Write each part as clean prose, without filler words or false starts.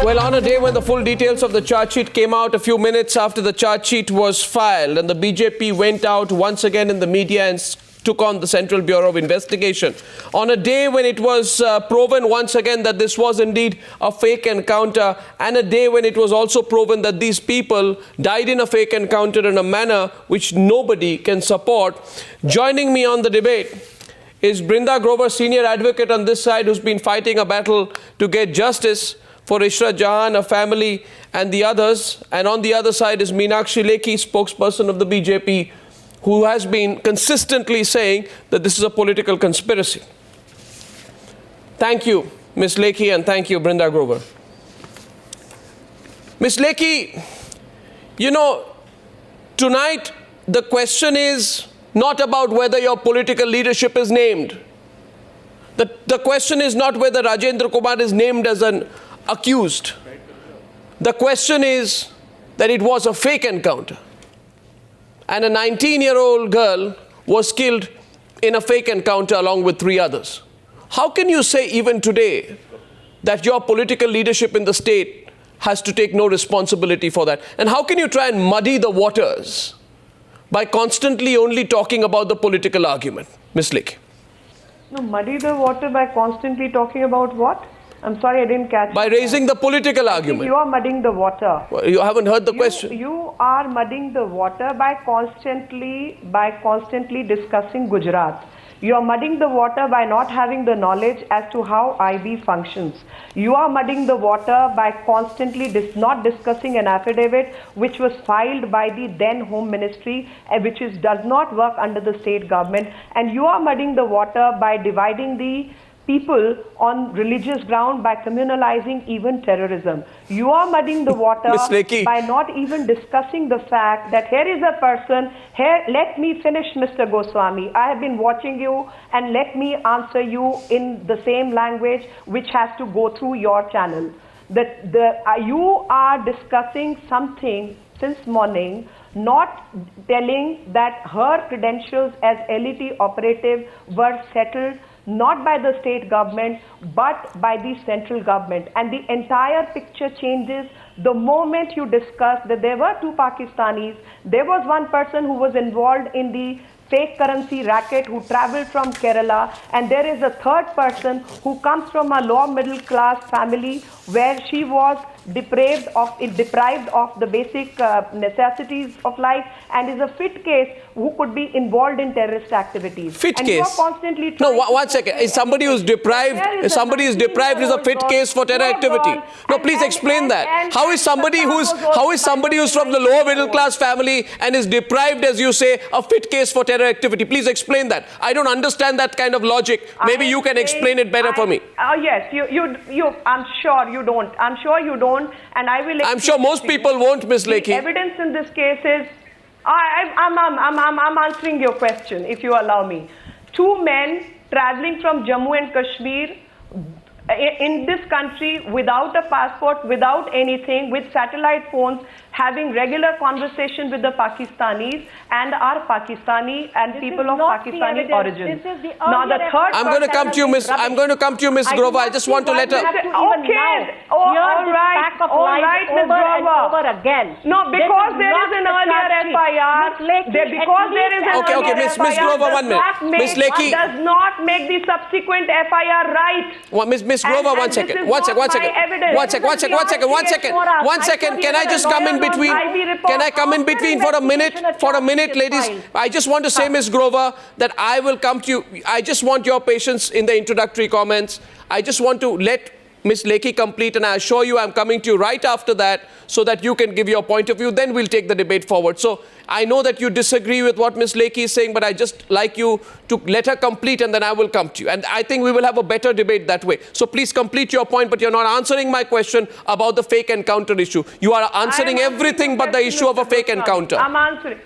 Well, on a day when the full details of the charge sheet came out a few minutes after the charge sheet was filed, and the BJP went out once again in the media and took on the Central Bureau of Investigation. On a day when it was proven once again that this was indeed a fake encounter, and a day when it was also proven that these people died in a fake encounter in a manner which nobody can support. Joining me on the debate is Brinda Grover, senior advocate on this side, who's been fighting a battle to get justice for Ishrat Jahan, her family, and the others. And on the other side is Meenakshi Lekhi, spokesperson of the BJP, who has been consistently saying that this is a political conspiracy. Thank you, Ms. Lekhi, and thank you, Brinda Grover. Ms. Lekhi, you know, tonight the question is not about whether your political leadership is named. The question is not whether Rajendra Kumar is named as an accused. The question is that it was a fake encounter. And a 19-year-old girl was killed in a fake encounter along with 3 others. How can you say even today that your political leadership in the state has to take no responsibility for that? And how can you try and muddy the waters by constantly only talking about the political argument? Ms. Lekhi. No, muddy the water by constantly talking about what? I'm sorry, I didn't catch. By raising the political argument. You are muddying the water. Well, you haven't heard the question. You are muddying the water by constantly discussing Gujarat. You are muddying the water by not having the knowledge as to how IB functions. You are muddying the water by constantly not discussing an affidavit which was filed by the then Home Ministry, which does not work under the state government. And you are muddying the water by dividing the people on religious ground by communalizing even terrorism. You are muddying the water by not even discussing the fact that here is a person, here, let me finish, Mr. Goswami. I have been watching you, and let me answer you in the same language which has to go through your channel. You are discussing something since morning, not telling that her credentials as LET operative were settled not by the state government, but by the central government. And the entire picture changes the moment you discuss that there were 2 Pakistanis. There was one person who was involved in the fake currency racket who traveled from Kerala, and there is a 3rd person who comes from a lower middle class family where she was deprived of the basic necessities of life and is a fit case who could be involved in terrorist activities. Fit and case? You are constantly no, one second. Is somebody who's deprived? If somebody is deprived is a fit case for terror activity? No, please explain that. How is somebody who's from the lower middle class family and is deprived, as you say, a fit case for terror activity? Please explain that. I don't understand that kind of logic. Maybe you can explain it better for me. Yes, I'm sure you don't. I'm sure you don't. And I will. I'm sure most people won't, Ms. Lekhi. The evidence in this case is, I'm answering your question, if you allow me. 2 men traveling from Jammu and Kashmir in this country without a passport, without anything, with satellite phones, having regular conversation with the Pakistanis and are Pakistani and people of Pakistani origin. Now the 3rd I'm going to come to you, Ms. Grover. I just want to let her. Okay. All right, Ms. Grover. No, because there is an earlier FIR. Because there is an okay, Ms. Grover, 1 minute. Ms. Lekhi does not make the subsequent FIR right. Ms. Grover, 1 second. One second. Can I just come in between? Can I come in between for a minute? For a minute, ladies. I just want to say, Ms. Grover, that I will come to you. I just want your patience in the introductory comments. I just want to let Ms. Lekhi complete, and I assure you I'm coming to you right after that so that you can give your point of view. Then we'll take the debate forward. So I know that you disagree with what Ms. Lekhi is saying, but I just like you to let her complete, and then I will come to you. And I think we will have a better debate that way. So please complete your point, but you're not answering my question about the fake encounter issue. You are answering everything but the issue of a fake encounter. I'm answering.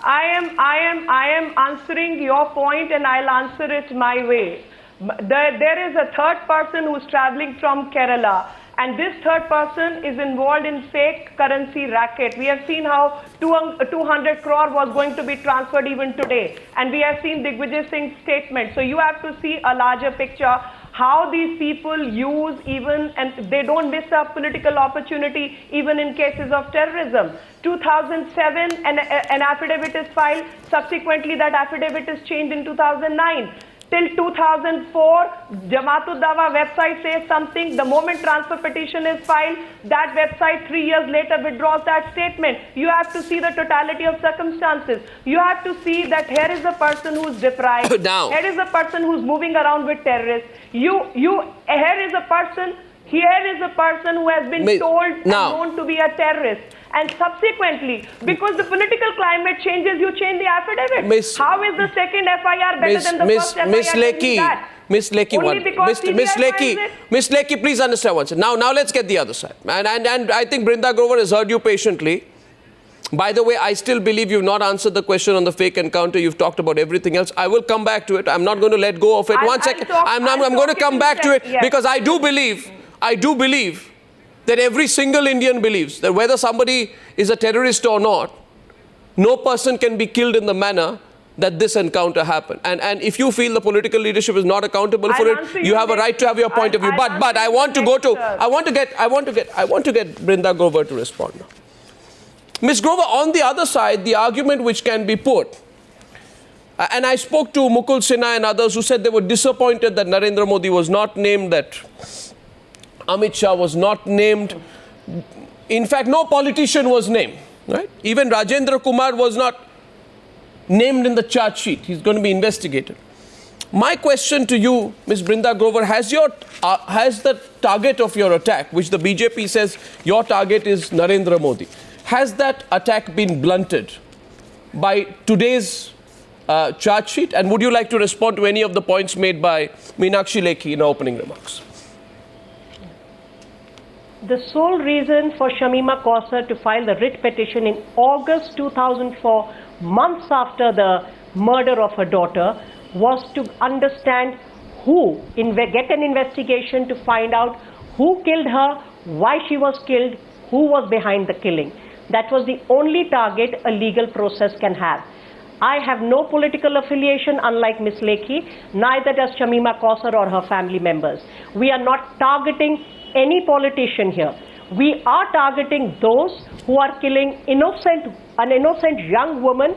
I am answering your point, and I'll answer it my way. There is a 3rd person who's traveling from Kerala, and this 3rd person is involved in fake currency racket. We have seen how 200 crore was going to be transferred even today, and we have seen Digvijay Singh's statement. So you have to see a larger picture. how these people use even, and they don't miss a political opportunity even in cases of terrorism. 2007, an affidavit is filed. Subsequently, that affidavit is changed in 2009. Till 2004, Jamaat-ud Dawa website says something. The moment transfer petition is filed, that website 3 years later withdraws that statement. You have to see the totality of circumstances. You have to see that here is a person who is deprived. Now, here is a person who is moving around with terrorists. Here is a person who has been told and known to be a terrorist. And subsequently, because the political climate changes, you change the affidavit. How is the second FIR better than the first FIR? Miss Lekhi, please understand one second. Now let's get the other side. And I think Brinda Grover has heard you patiently. By the way, I still believe you've not answered the question on the fake encounter. You've talked about everything else. I will come back to it. I'm not going to let go of it. One second. I'm going to come back to it because I do believe that every single Indian believes that whether somebody is a terrorist or not, no person can be killed in the manner that this encounter happened. And if you feel the political leadership is not accountable for it, you have a right to have your point of view. But I want to get Brinda Grover to respond now. Ms. Grover, on the other side, the argument which can be put, and I spoke to Mukul Sinha and others who said they were disappointed that Narendra Modi was not named, that Amit Shah was not named. In fact, no politician was named. Right? Even Rajendra Kumar was not named in the charge sheet. He's going to be investigated. My question to you, Ms. Brinda Grover, has the target of your attack, which the BJP says your target is Narendra Modi, has that attack been blunted by today's charge sheet? And would you like to respond to any of the points made by Meenakshi Lekhi in her opening remarks? The sole reason for Shamima Kausar to file the writ petition in August 2004, months after the murder of her daughter, was to understand get an investigation to find out who killed her, why she was killed, who was behind the killing. That was the only target a legal process can have. I have no political affiliation, unlike Ms. Lekhi, neither does Shamima Kausar or her family members. We are not targeting any politician here. We are targeting those who are killing an innocent young woman.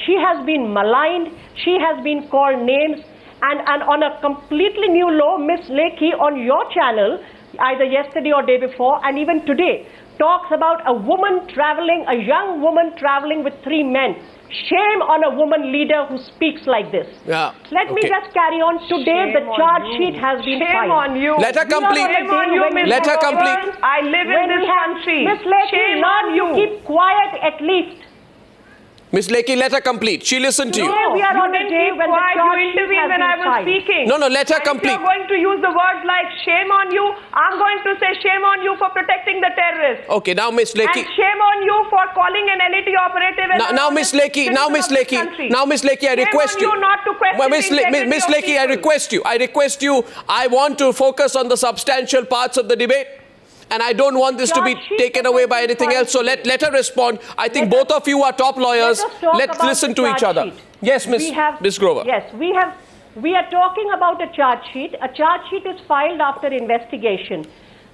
She has been maligned, she has been called names, and on a completely new law, Ms. Lekhi on your channel, either yesterday or day before, and even today, talks about a young woman traveling with 3 men. Shame on a woman leader who speaks like this. Yeah. Let me just carry on. Today, the charge sheet has been filed. Shame on you. Let her complete. Shame on you, Ms. Let her complete. I live in this country. Ms. Lekhi, shame on you. Keep quiet at least. Ms. Lekhi, let her complete. She listened to you. We are on a day when the charge sheet has when I was been speaking. No, let her complete. If you're going to use the words like shame on you, I'm going to say shame on you for protecting the terrorists. Okay, now Ms. Lekhi. And shame on you for calling an LAT operative. Now Ms. Lekhi, I request you. Shame on you not to question Ms. Lekhi, I request you. I want to focus on the substantial parts of the debate. And I don't want this to be taken away by anything else. So let her respond. I think both of you are top lawyers. Let's listen to each other. Yes, Ms. Grover. Yes, we are talking about a charge sheet. A charge sheet is filed after investigation.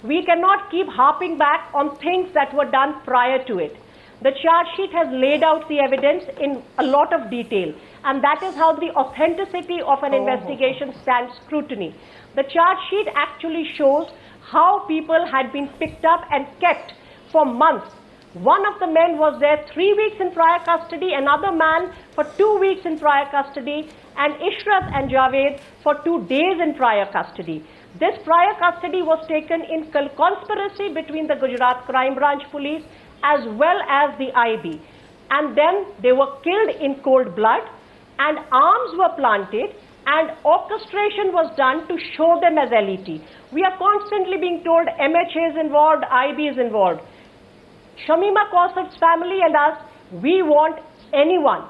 We cannot keep harping back on things that were done prior to it. The charge sheet has laid out the evidence in a lot of detail. And that is how the authenticity of an investigation stands scrutiny. The charge sheet actually shows how people had been picked up and kept for months. One of the men was there 3 weeks in prior custody, another man for 2 weeks in prior custody, and Ishrat and Javed for 2 days in prior custody. This prior custody was taken in conspiracy between the Gujarat Crime Branch Police as well as the IB. And then they were killed in cold blood, and arms were planted, and orchestration was done to show them as LET. We are constantly being told MHA is involved, IB is involved. Shamima Kausar's family and us, we want anyone,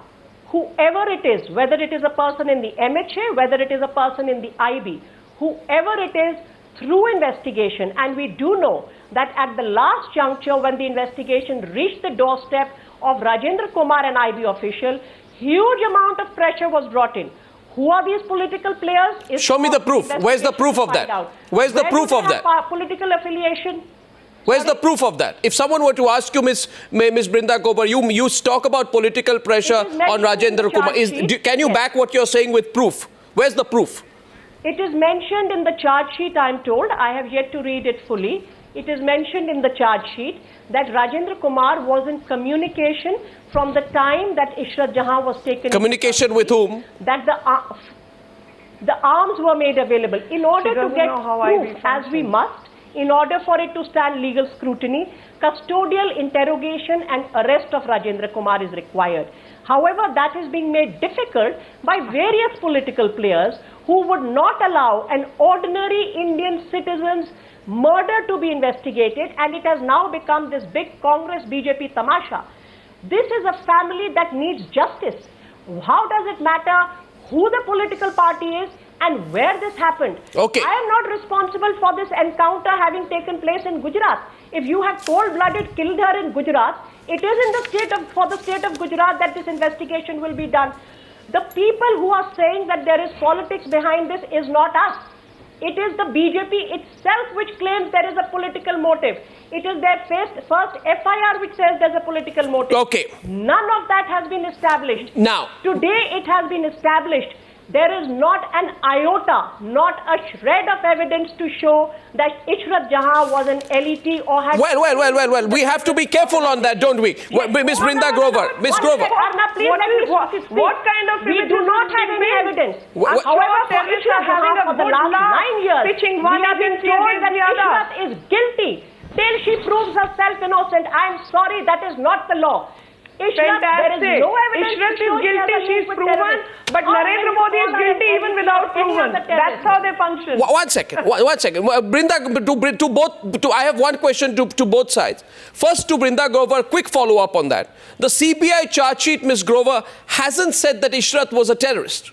whoever it is, whether it is a person in the MHA, whether it is a person in the IB, whoever it is, through investigation. And we do know that at the last juncture, when the investigation reached the doorstep of Rajendra Kumar, an IB official, huge amount of pressure was brought in. Who are these political players? Show me the proof. Where's the proof of that? Where's the proof of that? Political affiliation. Where's the proof of that? If someone were to ask you, Ms. Brinda Grover, you talk about political pressure on Rajendra Kumar. Can you back what you're saying with proof? Where's the proof? It is mentioned in the charge sheet, I am told. I have yet to read it fully. It is mentioned in the charge sheet that Rajendra Kumar was in communication from the time that Ishrat Jahan was taken. Communication with whom? That the arms were made available. In order to get proof, as we must, in order for it to stand legal scrutiny, custodial interrogation and arrest of Rajendra Kumar is required. However, that is being made difficult by various political players who would not allow an ordinary Indian citizen's murder to be investigated, and it has now become this big Congress BJP tamasha. This is a family that needs justice. How does it matter who the political party is and where this happened? Okay. I am not responsible for this encounter having taken place in Gujarat. If you have cold-blooded killed her in Gujarat, it is in for the state of Gujarat that this investigation will be done. The people who are saying that there is politics behind this is not us. It is the BJP itself which claims there is a political motive. It is their first FIR which says there's a political motive. Okay. None of that has been established. Now, today it has been established. There is not an iota, not a shred of evidence to show that Ishrat Jahan was an LET or had... Well, we have to be careful on that, don't we? Yes. Ms. Brinda Grover, Ms. Grover. What kind of we do not have any evidence. However, for Ishrat Jahan for the last 9 years, pitching one we have been agency told against that the other. Ishrat is guilty till she proves herself innocent. I am sorry, that is not the law. Ishrat, there is no evidence. Ishrat is guilty, she is proven, but Narendra Modi is guilty even without proven. That's how they function. One second. Brinda, I have one question to both sides. First to Brinda Grover, quick follow-up on that. The CBI charge sheet, Ms. Grover, hasn't said that Ishrat was a terrorist.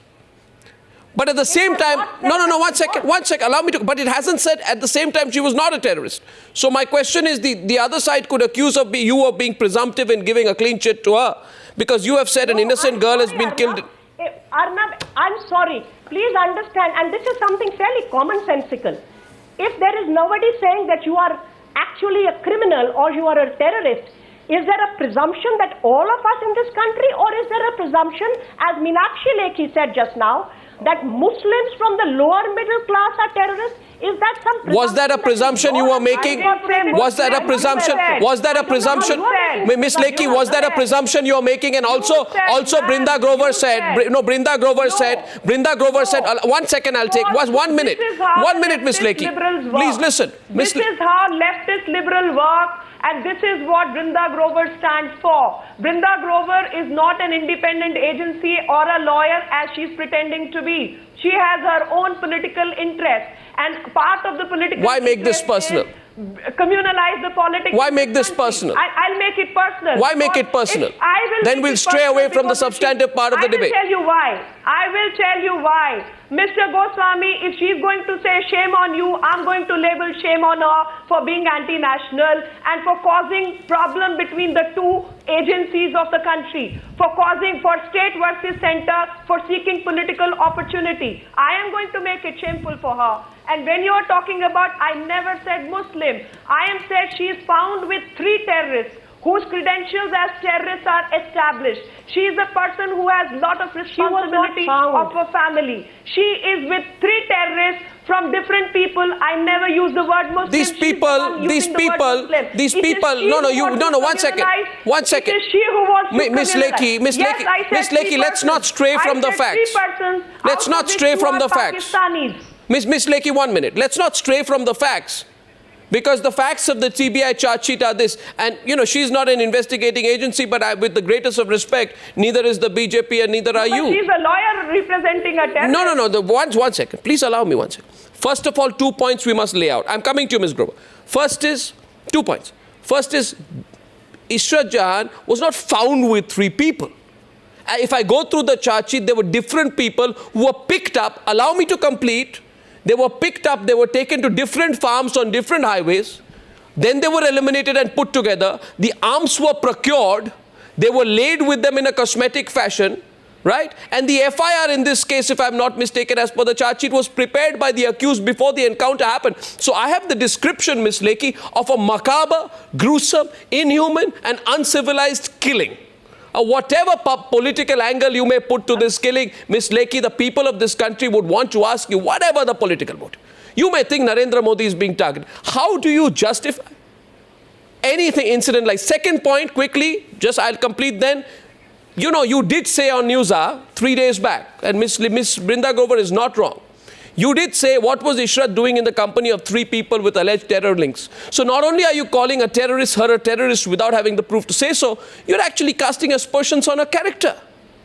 But at the same time, one second, allow me to, but it hasn't said at the same time she was not a terrorist. So my question is, the other side could accuse you of being presumptive in giving a clean chit to her, because you have said an innocent girl has been killed. Arnab, I'm sorry. Please understand, and this is something fairly commonsensical. If there is nobody saying that you are actually a criminal or you are a terrorist, is there a presumption that all of us in this country, or is there a presumption, as Meenakshi Lekhi said just now, that Muslims from the lower middle class are terrorists? Is that some presumption? Was that a presumption you were making? Was that a presumption? Was that a presumption? Miss Lekhi, was that a presumption you were making? And also Brinda Grover said, Brinda Grover said, 1 second, I'll take, 1 minute. 1 minute, Miss Lekhi. Please listen. This is how leftist liberal work. And this is what Brinda Grover stands for. Brinda Grover is not an independent agency or a lawyer as she's pretending to be. She has her own political interest. And part of the political Why make this personal? Communalize the politics. Why make this personal? I'll make it personal. Why make it personal? Then we'll stray away from the substantive part of the debate. I will tell you why. I will tell you why. Mr. Goswami, if she's going to say shame on you, I'm going to label shame on her for being anti-national and for causing problem between the two agencies of the country, for state versus center, for seeking political opportunity. I am going to make it shameful for her. And when you are talking about, I never said Muslim, I am said she is found with 3 terrorists whose credentials as terrorists are established. She is a person who has a lot of responsibility of her family. She is with 3 terrorists from different people. I never use the word Muslim. These people, one second. It is she who wants to Miss Lekhi, let's not stray from the facts. Let's not stray from the facts. Miss Lekhi, 1 minute. Let's not stray from the facts. Because the facts of the CBI charge sheet are this. And, she's not an investigating agency, but with the greatest of respect, neither is the BJP and neither are you. She's a lawyer representing a terrorist. No. One second. Please allow me 1 second. First of all, 2 points we must lay out. I'm coming to you, Ms. Grover. First is, 2 points. First is, Ishrat Jahan was not found with 3 people. If I go through the charge sheet, there were different people who were picked up. Allow me to complete. They were picked up, they were taken to different farms on different highways. Then they were eliminated and put together. The arms were procured. They were laid with them in a cosmetic fashion. right? And the FIR in this case, if I'm not mistaken, as per the charge sheet, was prepared by the accused before the encounter happened. So I have the description, Ms. Lekhi, of a macabre, gruesome, inhuman and uncivilized killing. Whatever political angle you may put to this killing, Ms. Lekhi, the people of this country would want to ask you, whatever the political motive. You may think Narendra Modi is being targeted. How do you justify anything incident like? Second point, quickly, just I'll complete then. You know, you did say on Newshour 3 days back, and Ms. Brinda Grover is not wrong. You did say, what was Ishrat doing in the company of 3 people with alleged terror links? So not only are you calling her a terrorist without having the proof to say so, you're actually casting aspersions on her character.